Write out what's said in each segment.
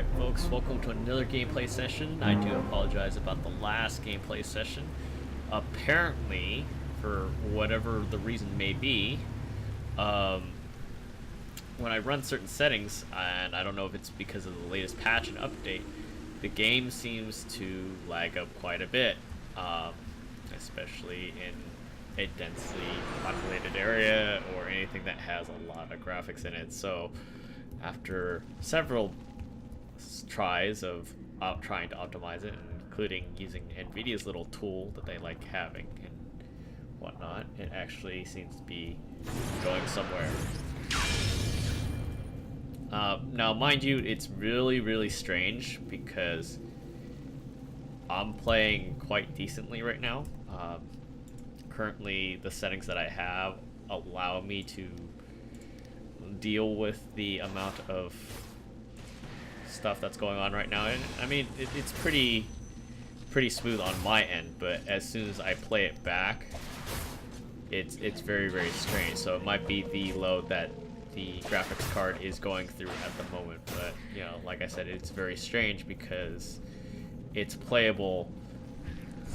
Alright folks, welcome to another gameplay session. I do apologize about the last gameplay session. Apparently, for whatever the reason may be, when I run certain settings, and I don't know if it's because of the latest patch and update, the game seems to lag up quite a bit, especially in a densely populated area or anything that has a lot of graphics in it. So after several tries of trying to optimize it, including using NVIDIA's little tool that they like having and whatnot, it actually seems to be going somewhere. Now, mind you, it's really strange because I'm playing quite decently right now. Currently, the settings that I have allow me to deal with the amount of stuff that's going on right now, and I mean it's pretty smooth on my end, but as soon as I play it back, it's very strange. So it might be the load that the graphics card is going through at the moment, but you know, like I said, it's very strange because it's playable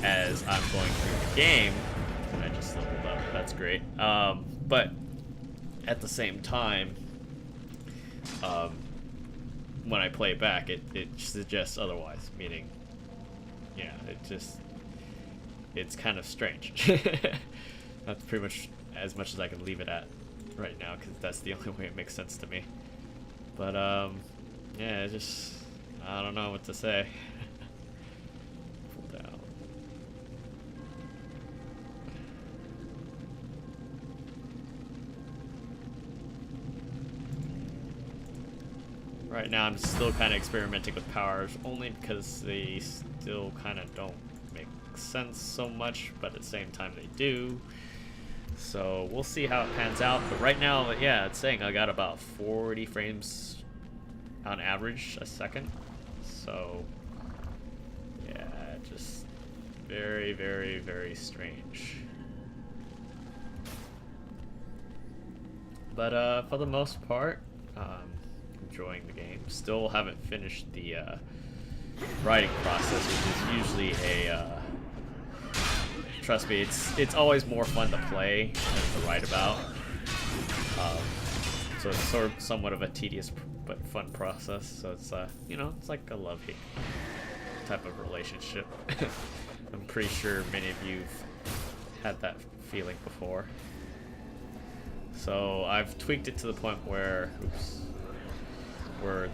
as I'm going through the game. And I just leveled up, that's great. But at the same time, when I play it back, it suggests otherwise, meaning, yeah, it's kind of strange. That's pretty much as I can leave it at right now, because that's the only way it makes sense to me. But, yeah, I don't know what to say. Pull down. Right now I'm still kind of experimenting with powers, only because they still kind of don't make sense so much, but at the same time they do. So we'll see how it pans out. But right now, yeah, it's saying I got about 40 frames on average a second. So yeah, just very strange. But for the most part, enjoying the game. Still haven't finished the writing process, which is usually a trust me, it's always more fun to play than to write about. So it's sort of somewhat of a tedious but fun process. So it's you know, it's like a love-hate type of relationship. I'm pretty sure many of you've had that feeling before. So I've tweaked it to the point where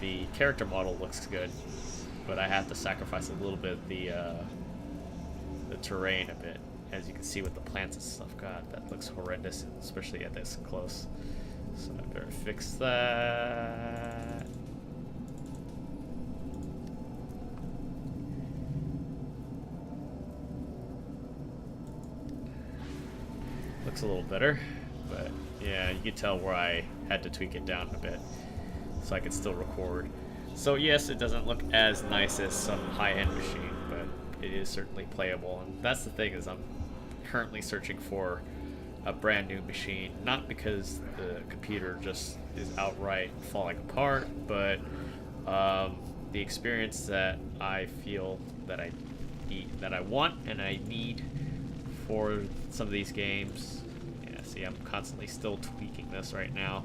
the character model looks good, but I have to sacrifice a little bit the terrain a bit. As you can see with the plants and stuff, God, that looks horrendous, especially at this close. So I better fix that. Looks a little better, but yeah, you can tell where I had to tweak it down a bit so I could still record. So yes, it doesn't look as nice as some high-end machine, but it is certainly playable. And that's the thing, is I'm currently searching for a brand new machine, not because the computer just is outright falling apart, but the experience that I feel that I need, that I want and I need for some of these games. Yeah, see, I'm constantly still tweaking this right now,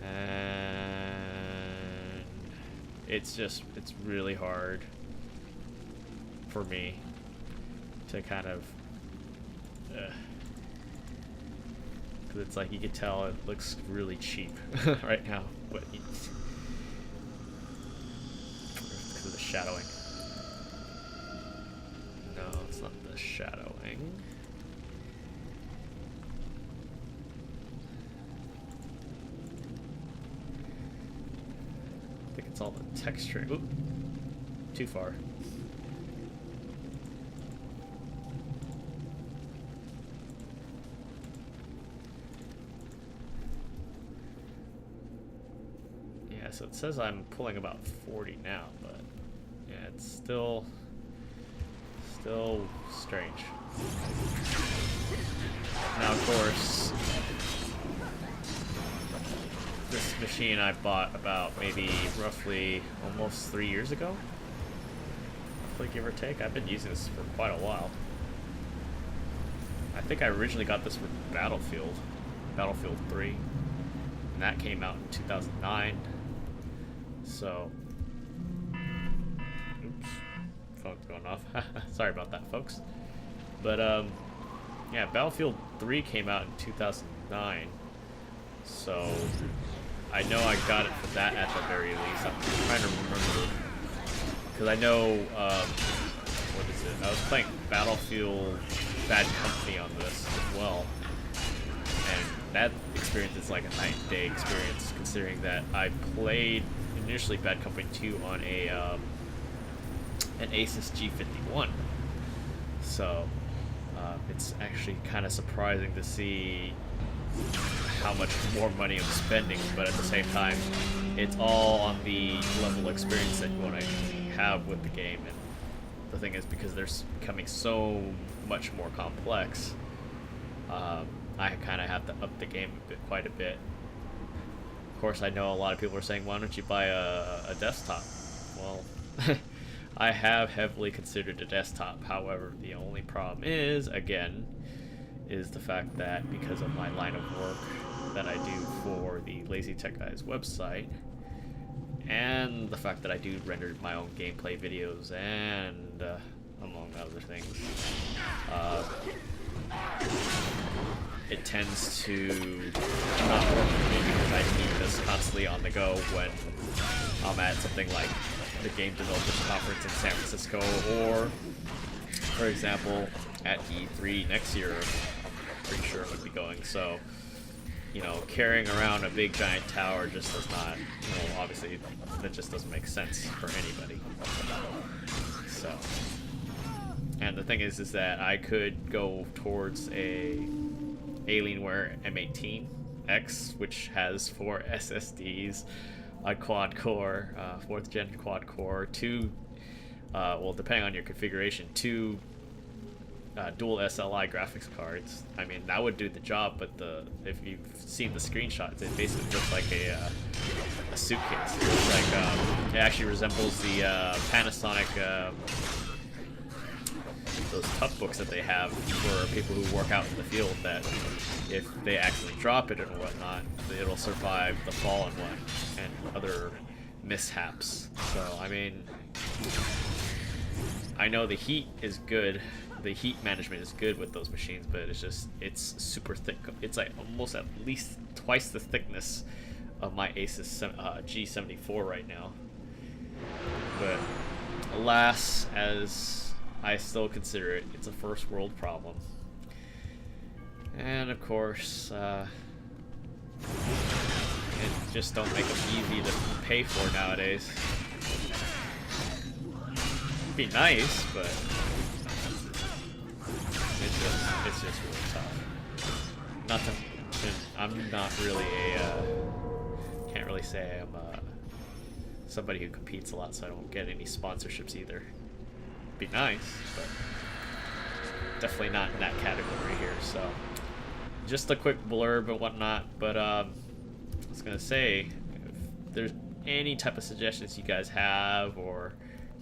and it's really hard for me to kind of because it's like you can tell it looks really cheap right now, but because of the shadowing. No, it's not the shadowing. I think it's all the texture. Oop, too far. So it says I'm pulling about 40 now, but yeah, it's still strange. Now, of course, this machine I bought about maybe roughly almost 3 years ago. Roughly, give or take. I've been using this for quite a while. I think I originally got this for Battlefield 3, and that came out in 2009. So, oops, phone's going off. Sorry about that, folks. But yeah, Battlefield 3 came out in 2009. So I know I got it for that at the very least. I'm trying to remember, because I know what is it? I was playing Battlefield Bad Company on this as well, and that experience is like a night and day experience, considering that I played initially Bad Company 2 on an Asus G51. So it's actually kind of surprising to see how much more money I'm spending, but at the same time, it's all on the level of experience that you want to have with the game. And the thing is, because they're becoming so much more complex, I kind of have to up the game quite a bit. Of course, I know a lot of people are saying, why don't you buy a desktop? Well, I have heavily considered a desktop. However, the only problem is, again, is the fact that because of my line of work that I do for the Lazy Tech Guys website, and the fact that I do render my own gameplay videos and among other things, it tends to not work for me because I need this constantly on the go when I'm at something like the Game Developers Conference in San Francisco, or, for example, at E3 next year. I'm pretty sure it would be going. So, you know, carrying around a big giant tower just does not, you know, obviously that just doesn't make sense for anybody. So, and the thing is that I could go towards a Alienware M18X, which has 4 SSDs, a quad core, 4th gen quad core, 2, well, depending on your configuration, 2 dual SLI graphics cards. I mean, that would do the job, but if you've seen the screenshots, it basically looks like a suitcase. It's like, it actually resembles the Panasonic, those tough books that they have for people who work out in the field, that if they accidentally drop it or whatnot, it'll survive the fall and other mishaps. So, I mean, I know the heat is good, the heat management is good with those machines, but it's super thick. It's like almost at least twice the thickness of my Asus G74 right now. But alas, as I still consider it, it's a first world problem. And of course, it just don't make them easy to pay for nowadays. It'd be nice, but it's just really tough. Not to mention, I'm not really can't really say I'm somebody who competes a lot, so I don't get any sponsorships either. Be nice, but definitely not in that category here. So just a quick blurb and whatnot, but I was gonna say, if there's any type of suggestions you guys have or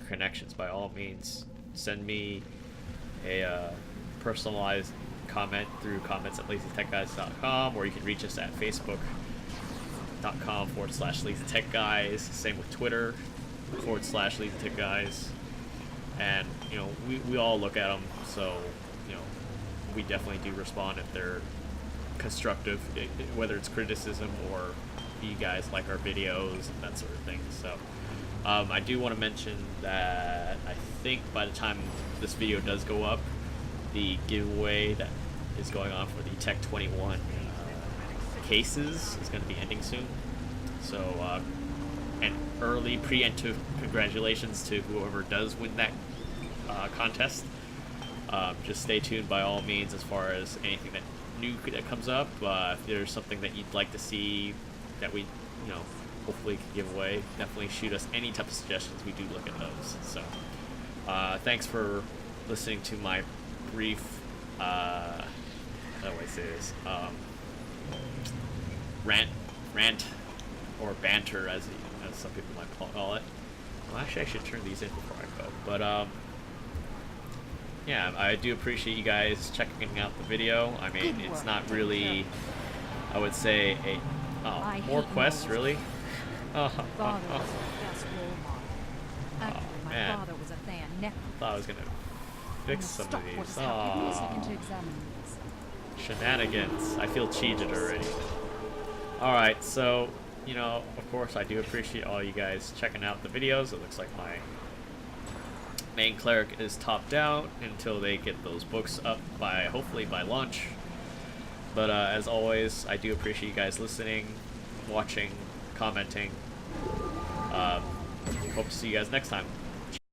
connections, by all means send me a personalized comment through comments@lazytechguys.com, or you can reach us at facebook.com/lazytechguys. Same with Twitter /lazytechguys. And, you know, we all look at them, so, you know, we definitely do respond if they're constructive, whether it's criticism or you guys like our videos and that sort of thing. So, I do want to mention that I think by the time this video does go up, the giveaway that is going on for the Tech 21 cases is going to be ending soon. So, an early preemptive congratulations to whoever does win that contest. Just stay tuned by all means as far as anything that new that comes up. If there's something that you'd like to see that we, you know, hopefully can give away, definitely shoot us any type of suggestions. We do look at those. So thanks for listening to my brief how do I say this, rant or banter, as some people might call it. Well, actually, I should turn these in before I go. But yeah, I do appreciate you guys checking out the video. I mean, it's not really, I would say, more quests, really. Father was the best role model. Actually, my man. father was a fan. Thought I was gonna fix some of these. Give me a second to examine these. Shenanigans. I feel cheated already. Alright, so, you know, of course, I do appreciate all you guys checking out the videos. It looks like my main cleric is topped out until they get those books up by, hopefully by lunch. But as always, I do appreciate you guys listening, watching, commenting. Hope to see you guys next time.